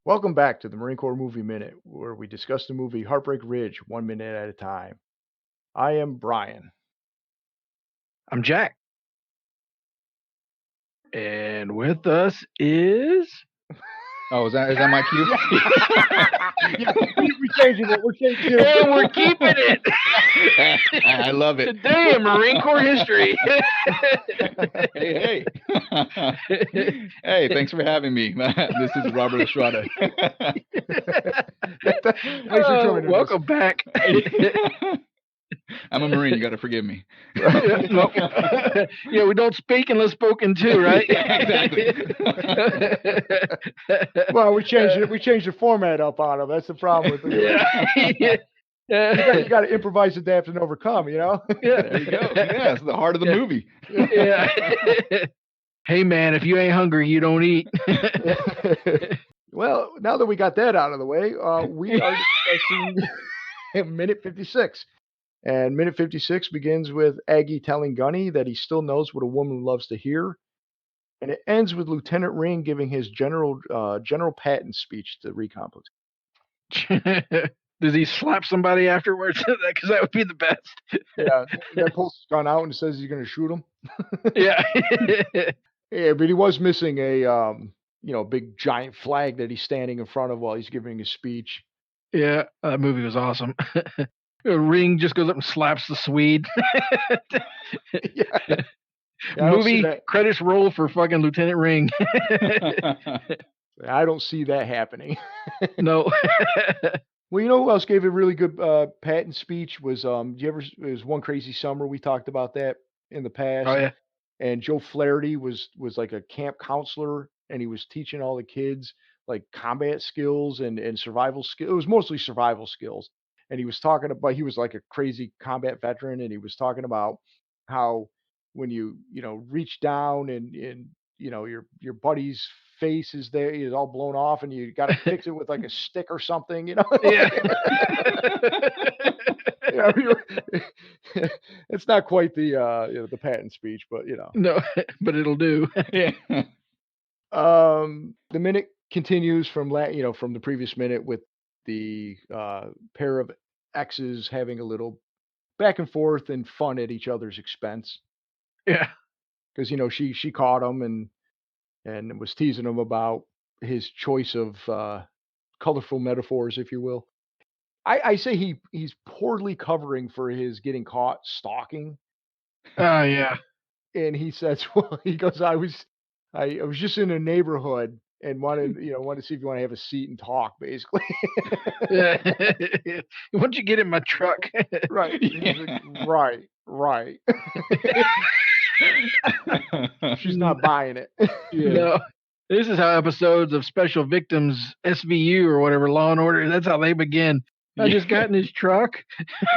Welcome back to the Marine Corps Movie Minute, where we discuss the movie Heartbreak Ridge 1 minute at a time. I am Brian. I'm Jack. And with us is Oh, is that my cue? Yeah, we're changing it. We're changing it. and we're keeping it. I love it. Today in Marine Corps history. Hey. Hey, thanks for having me. This is Robert Estrada. Thanks for joining us. Welcome back. I'm a Marine. You got to forgive me. Yeah, we don't speak unless spoken to, right? Exactly. Well, we changed it. We changed the format up on them. That's the problem with it. You got to improvise, adapt, and overcome. You know. There you go. Yeah, it's the heart of the movie. Yeah. Hey, man, if you ain't hungry, you don't eat. Well, now that we got that out of the way, we are discussing minute 56. And minute 56 begins with Aggie telling Gunny that he still knows what a woman loves to hear. And it ends with Lieutenant Ring giving his General Patton speech to recon platoon. Does he slap somebody afterwards? Because that would be the best. Yeah, that pulls his gun out and says he's going to shoot him. Yeah. Yeah, but he was missing a big giant flag that he's standing in front of while he's giving his speech. Yeah, that movie was awesome. Ring just goes up and slaps the Swede. Yeah. Movie credits roll for fucking Lieutenant Ring. I don't see that happening. No. Well, you know who else gave a really good Patton speech was it was One Crazy Summer. We talked about that in the past. Oh yeah. And Joe Flaherty was like a camp counselor, and he was teaching all the kids like combat skills and survival skills. It was mostly survival skills. And he was talking about he was like a crazy combat veteran, and he was talking about how when you reach down and your buddy's face is there, is all blown off, and you got to fix it with like a stick or something, Yeah. It's not quite the Patton speech, but No, but it'll do. Yeah. The minute continues from from the previous minute with the pair of exes having a little back and forth and fun at each other's expense, Yeah. because she caught him and was teasing him about his choice of colorful metaphors, if you will. I say he's poorly covering for his getting caught stalking. Oh yeah. And he says, well, he goes, I was just in a neighborhood and wanted to see if you want to have a seat and talk, basically. Yeah. Once you get in my truck. Right. Like, right. She's not buying it. Yeah. No. This is how episodes of Special Victims SVU or whatever, Law and Order, that's how they begin. I just got in his truck.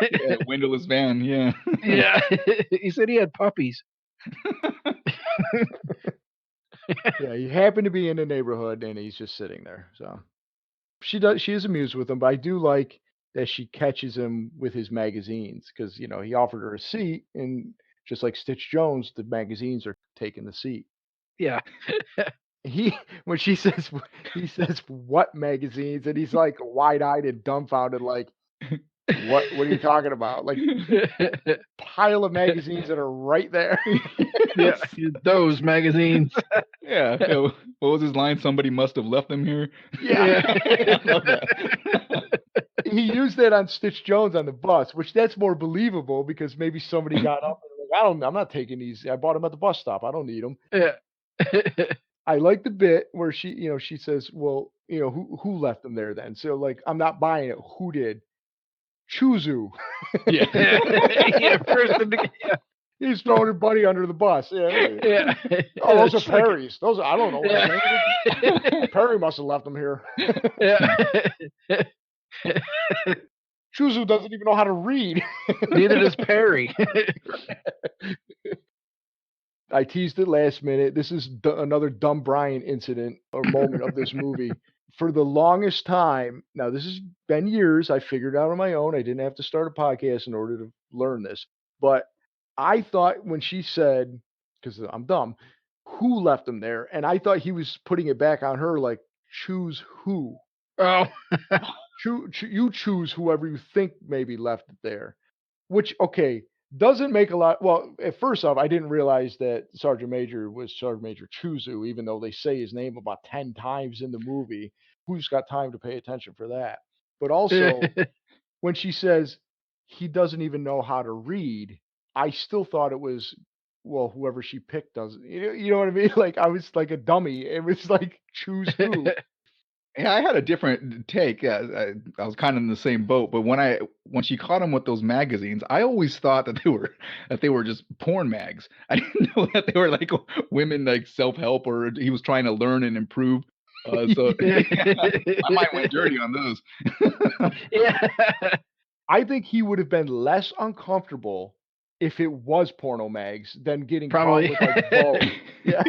Yeah, windowless van, yeah. Yeah. He said he had puppies. Yeah, he happened to be in the neighborhood and he's just sitting there. So she is amused with him, but I do like that she catches him with his magazines because he offered her a seat, and just like Stitch Jones, the magazines are taking the seat. Yeah. When he says what magazines, and he's like wide-eyed and dumbfounded, like what are you talking about? Like pile of magazines that are right there. Yeah, those magazines. Yeah. What was his line? Somebody must have left them here. Yeah. I love that. He used that on Stitch Jones on the bus, which that's more believable because maybe somebody got up and like, I'm not taking these. I bought them at the bus stop. I don't need them. Yeah. I like the bit where she says, well, who left them there then? So like, I'm not buying it. Who did? Chuzu. Yeah. Yeah, yeah. He's throwing her buddy under the bus. Yeah. Yeah. Oh, those are Perry's. Those I don't know. Yeah. Perry must have left them here. Yeah. Chuzu doesn't even know how to read. Neither does Perry. I teased it last minute. This is another dumb Brian incident or moment of this movie. For the longest time, now this has been years, I figured out on my own. I didn't have to start a podcast in order to learn this. But I thought when she said, because I'm dumb, who left them there? And I thought he was putting it back on her, like, choose who. Oh, You choose whoever you think maybe left it there. Which, okay, doesn't make a lot. Well, at first off, I didn't realize that Sergeant Major was Sergeant Major Chuzu, even though they say his name about 10 times in the movie. Who's got time to pay attention for that? But also, when she says he doesn't even know how to read, I still thought it was, well, whoever she picked doesn't. You know what I mean? Like, I was like a dummy. It was like, choose who. Yeah, I had a different take. I was kind of in the same boat, but when she caught him with those magazines, I always thought that they were just porn mags. I didn't know that they were like women like self-help or he was trying to learn and improve. So my mind went dirty on those. yeah. I think he would have been less uncomfortable if it was porno mags than getting caught Probably. with like both. Yeah.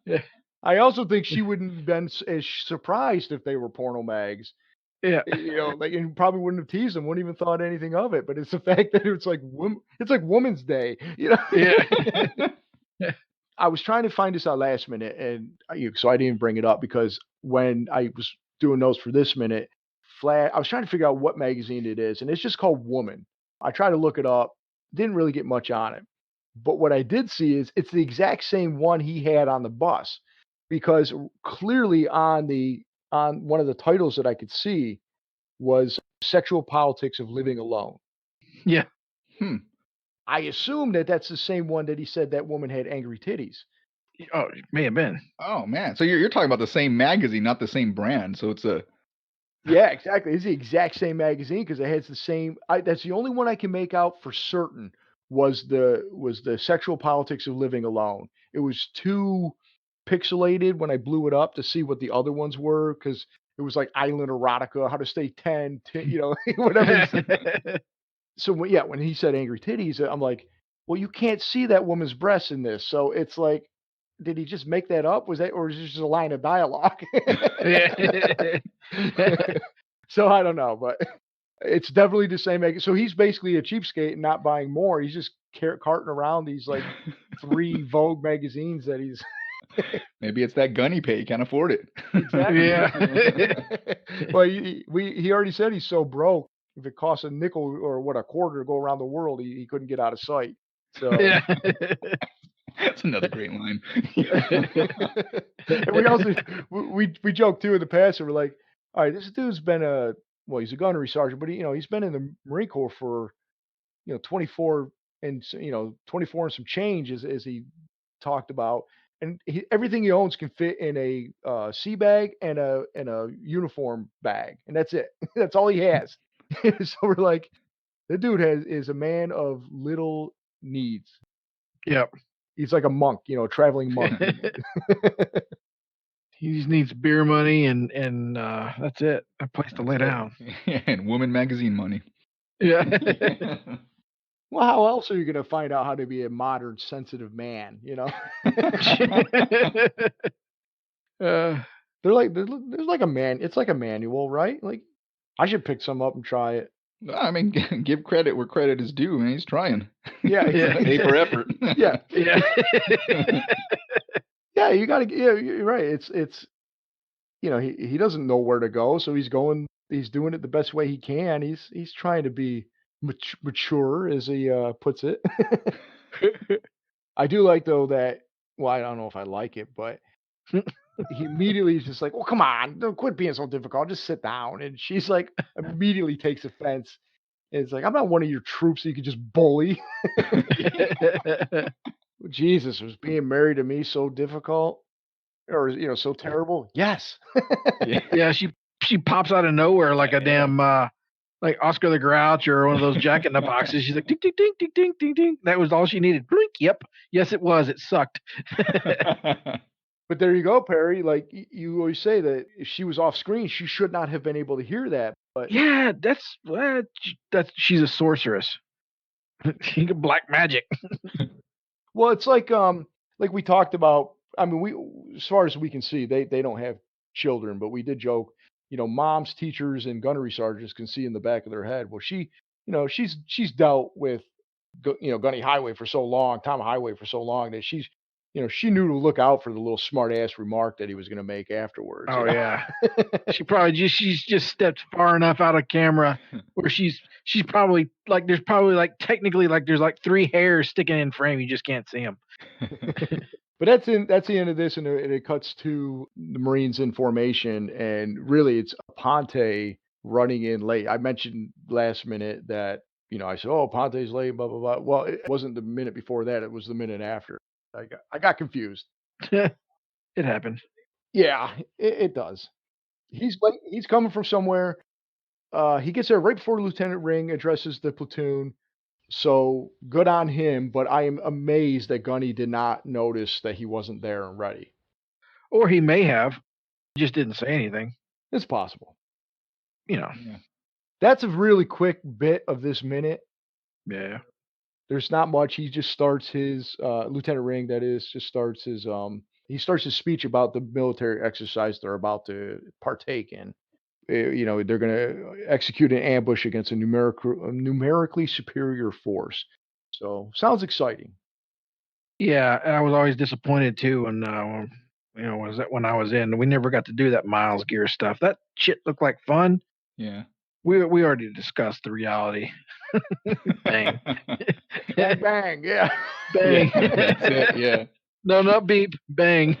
Yeah. I also think she wouldn't have been as surprised if they were porno mags. Yeah. You know, like, and probably wouldn't have teased them, wouldn't even thought anything of it. But it's the fact that it's like it's like Women's Day, you know. Yeah. I was trying to find this out last minute, and so I didn't bring it up because when I was doing notes for this minute, I was trying to figure out what magazine it is, and it's just called Woman. I tried to look it up, didn't really get much on it. But what I did see is it's the exact same one he had on the bus, because clearly on one of the titles that I could see was Sexual Politics of Living Alone. Yeah. Hmm. I assume that that's the same one that he said that woman had angry titties. Oh, it may have been. Oh man, so you're talking about the same magazine, not the same brand. So it's a Yeah, exactly. It's the exact same magazine because it has the same. That's the only one I can make out for certain was the Sexual Politics of Living Alone. It was too pixelated when I blew it up to see what the other ones were because it was like Island Erotica, How to Stay 10, whatever. He said. So when he said angry titties, I'm like, well, you can't see that woman's breasts in this. So it's like, did he just make that up? Was that, or is this just a line of dialogue? So I don't know, but it's definitely the same. So he's basically a cheapskate and not buying more. He's just carting around these like 3 Vogue magazines that he's maybe it's that gunny pay, he can't afford it. exactly. Yeah. Well, he already said he's so broke. If it costs a nickel or what a quarter to go around the world, he couldn't get out of sight. So Yeah. That's another great line. and we also we joke too in the past, and we're like, all right, this dude's been he's a gunnery sergeant, but he's been in the Marine Corps for 24 and 24 and some change as he talked about, and everything he owns can fit in a sea bag and a uniform bag, and that's it. That's all he has. So we're like, the dude is a man of little needs. Yep. He's like a monk, a traveling monk. He just needs beer money and that's it. A place to lay down. And Woman magazine money. Yeah. Well, how else are you going to find out how to be a modern, sensitive man? They're like there's like a man. It's like a manual, right? Like I should pick some up and try it. I mean, give credit where credit is due, man. He's trying. Yeah, Yeah. Pay for effort. Yeah, Yeah. yeah. You got to. Yeah, you're right. It's he doesn't know where to go, so he's going. He's doing it the best way he can. He's trying to be mature, as he puts it. I do like though that. Well, I don't know if I like it, but he immediately is just like, "Well, come on, don't quit being so difficult. Just sit down." And she's like, immediately takes offense. And it's like, "I'm not one of your troops that you could just bully." Jesus, was being married to me so difficult, or so terrible? Yes. Yeah, she pops out of nowhere like a damn like Oscar the Grouch or one of those Jack in the Boxes. She's like ding ding ding ding ding ding ding. That was all she needed. Blink. Yep. Yes, it was. It sucked. But there you go, Perry. Like you always say that if she was off screen, she should not have been able to hear that. But Yeah, that's she's a sorceress. She can black magic. well, it's like we talked about. I mean, we as far as we can see, they don't have children, but we did joke. Moms, teachers, and gunnery sergeants can see in the back of their head. Well, she's dealt with Gunny Highway for so long, Tom Highway for so long that she knew to look out for the little smart ass remark that he was going to make afterwards. Oh yeah. She's just stepped far enough out of camera where she's probably like there's probably like technically like there's like 3 hairs sticking in frame. You just can't see them. But that's the end of this, and it cuts to the Marines in formation, and really it's Aponte running in late. I mentioned last minute that I said, "Oh, Aponte's late," blah blah blah. Well, it wasn't the minute before that; it was the minute after. I got confused. It happened. Yeah, it does. He's late. He's coming from somewhere. He gets there right before Lieutenant Ring addresses the platoon. So good on him, but I am amazed that Gunny did not notice that he wasn't there and ready. Or he may have, just didn't say anything. It's possible. Yeah. That's a really quick bit of this minute. Yeah. There's not much. He just starts his Lieutenant Ring, that is, just starts his he starts his speech about the military exercise they're about to partake in. They're going to execute an ambush against a numerically superior force. So sounds exciting. Yeah, and I was always disappointed too was that when I was in, we never got to do that Miles Gear stuff. That shit looked like fun. Yeah. We already discussed the reality. Bang. Bang, bang, yeah. Bang. Yeah, that's it, yeah. No, not beep. Bang.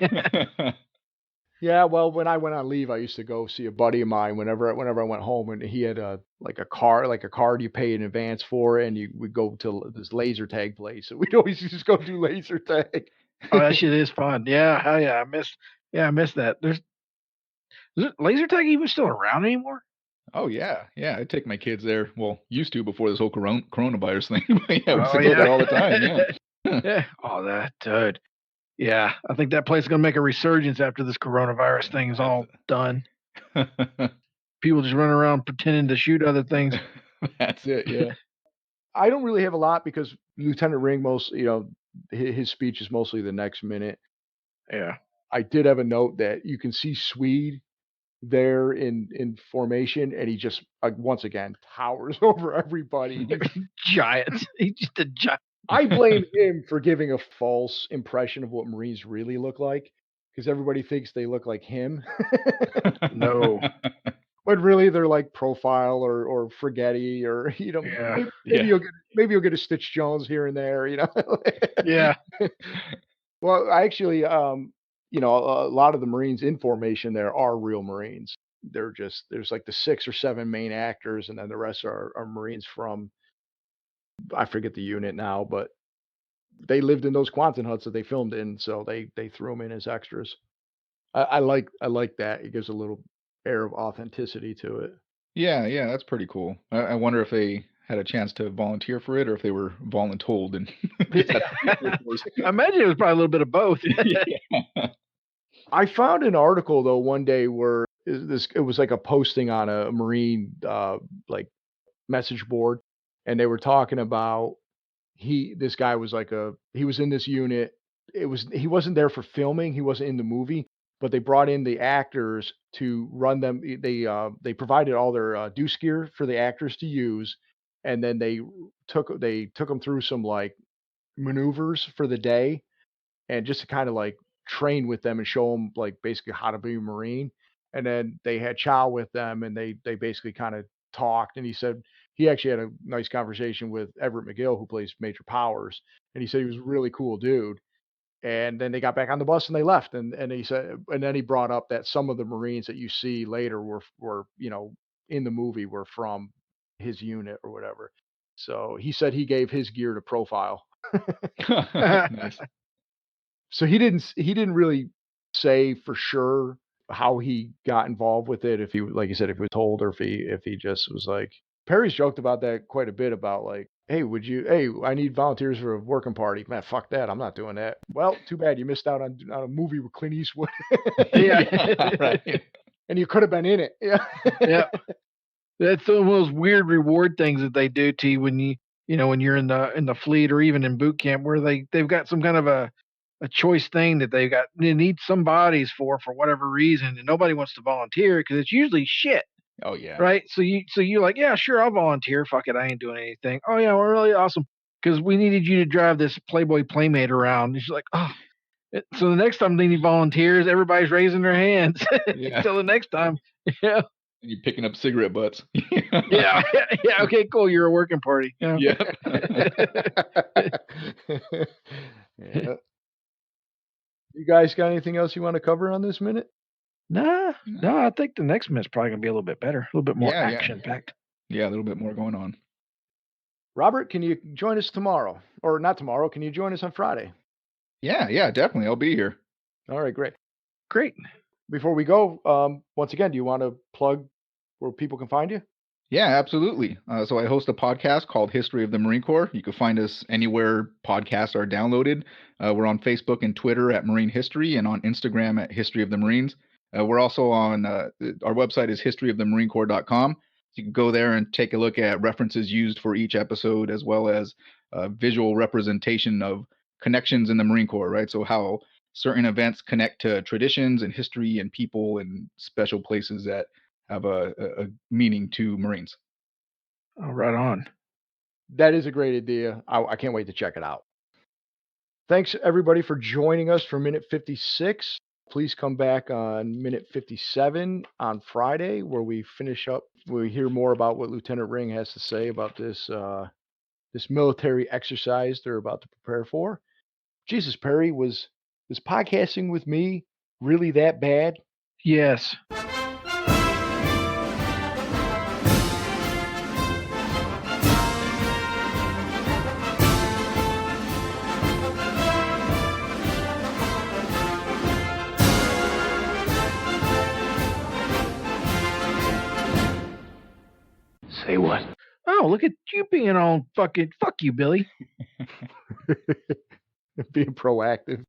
Yeah, well, when I went on leave, I used to go see a buddy of mine whenever I went home, and he had a card you pay in advance for, and would go to this laser tag place. So we'd always just go do laser tag. Oh, that shit is fun. Yeah, hell yeah. I miss that. Is laser tag even still around anymore? Oh yeah, yeah. I take my kids there. Well, used to before this whole coronavirus thing. But yeah, we used to go there all the time. Yeah. Yeah. Oh, that dude. Yeah, I think that place is gonna make a resurgence after this coronavirus thing is all done. People just running around pretending to shoot other things. That's it. Yeah. I don't really have a lot because Lieutenant Ring his speech is mostly the next minute. Yeah. I did have a note that you can see Swede there in formation, and he just once again towers over everybody. Giants. He's just a giant. I blame him for giving a false impression of what Marines really look like, because everybody thinks they look like him. No. But really they're like Profile or Frigetti, or Yeah. maybe you'll get a Stitch Jones here and there. Yeah. Well, I actually a lot of the Marines in formation there are real Marines. There's like the 6 or 7 main actors, and then the rest are Marines from, I forget the unit now, but they lived in those Quonset huts that they filmed in, so they threw them in as extras. I like that. It gives a little air of authenticity to it. Yeah, yeah, that's pretty cool. I wonder if they had a chance to volunteer for it, or if they were voluntold and I imagine it was probably a little bit of both. Yeah. I found an article though one day where it was like a posting on a Marine like message board, and they were talking about this guy was he was in this unit. He wasn't there for filming, he wasn't in the movie, but they brought in the actors to run them. They provided all their deuce gear for the actors to use, and then they took them through some like maneuvers for the day, and just to kind of like train with them and show them like basically how to be a Marine. And then they had chow with them, and they basically kind of talked. And he said he actually had a nice conversation with Everett McGill, who plays Major Powers, and he said he was a really cool dude. And then they got back on the bus and they left. And he said, and then he brought up that some of the Marines that you see later were in the movie were from his unit or whatever. So he said he gave his gear to Profile. Nice. So he didn't really say for sure how he got involved with it, if he, like you said, if he was told, or if he just was like, Perry's joked about that quite a bit, about like, hey, I need volunteers for a working party. Man, fuck that. I'm not doing that. Well, too bad you missed out on a movie with Clint Eastwood. Yeah. Right. And you could have been in it. Yeah. Yeah. That's one of those weird reward things that they do to you when when you're in the fleet or even in boot camp, where they've got some kind of a choice thing that they need some bodies for whatever reason, and nobody wants to volunteer because it's usually shit. Oh yeah. Right. So you're like, yeah, sure, I'll volunteer. Fuck it, I ain't doing anything. Oh yeah, we're really awesome because we needed you to drive this Playboy Playmate around. And she's like, oh, So the next time they need volunteers, everybody's raising their hands. Yeah. Until the next time. Yeah. You're picking up cigarette butts. Yeah. Yeah. Okay, cool. You're a working party. Yeah. Yep. Yeah. You guys got anything else you want to cover on this minute? No, I think the next minute's probably gonna be a little bit better, a little bit more Yeah, yeah. action packed. Yeah, a little bit more going on. Robert, can you join us tomorrow? Or not tomorrow, can you join us on Friday? Yeah, definitely. I'll be here. All right, great. Great. Before we go, once again, do you want to plug where people can find you? Yeah, absolutely. So I host a podcast called History of the Marine Corps. You can find us anywhere podcasts are downloaded. We're on Facebook and Twitter at Marine History and on Instagram at History of the Marines. We're also on, our website is historyofthemarinecorps.com. You can go there and take a look at references used for each episode, as well as visual representation of connections in the Marine Corps, right? So how certain events connect to traditions and history and people and special places that have a meaning to Marines. Oh, right on. That is a great idea. I can't wait to check it out. Thanks, everybody, for joining us for minute 56. Please come back on minute 57 on Friday, where we finish up. We hear more about what Lieutenant Ring has to say about this this military exercise they're about to prepare for. Jesus, Perry, was podcasting with me really that bad? Yes. Say what? Oh, look at you being all fucking fuck you, Billy. Being proactive.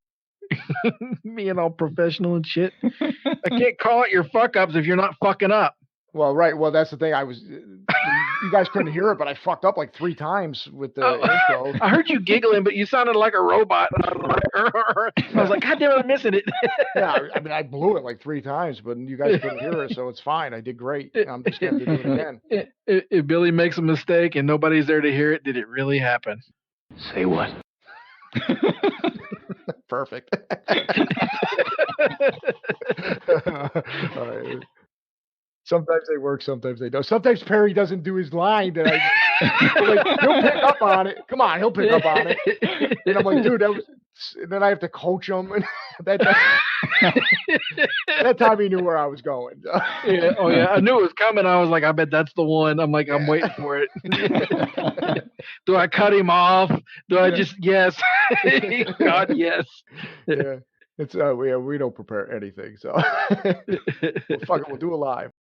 Being all professional and shit. I can't call it your fuck ups if you're not fucking up. Well, right. Well, that's the thing. I was, you guys couldn't hear it, but I fucked up like 3 times with the intro. I heard you giggling, but you sounded like a robot. I was like, God damn it, I'm missing it. Yeah, I mean, I blew it like 3 times, but you guys couldn't hear it, so it's fine. I did great. I'm just going to do it again. If Billy makes a mistake and nobody's there to hear it, did it really happen? Say what? Perfect. All right. Sometimes they work, sometimes they don't. Sometimes Perry doesn't do his line that like, he'll pick up on it. Come on, he'll pick up on it. And I'm like, dude, that was. And then I have to coach him. And that time he knew where I was going. Yeah. Oh yeah, I knew it was coming. I was like, I bet that's the one. I'm like, I'm waiting for it. Do I cut him off? Do I just yes? God, yes. Yeah. It's we don't prepare anything, so well, fuck it, we'll do it live.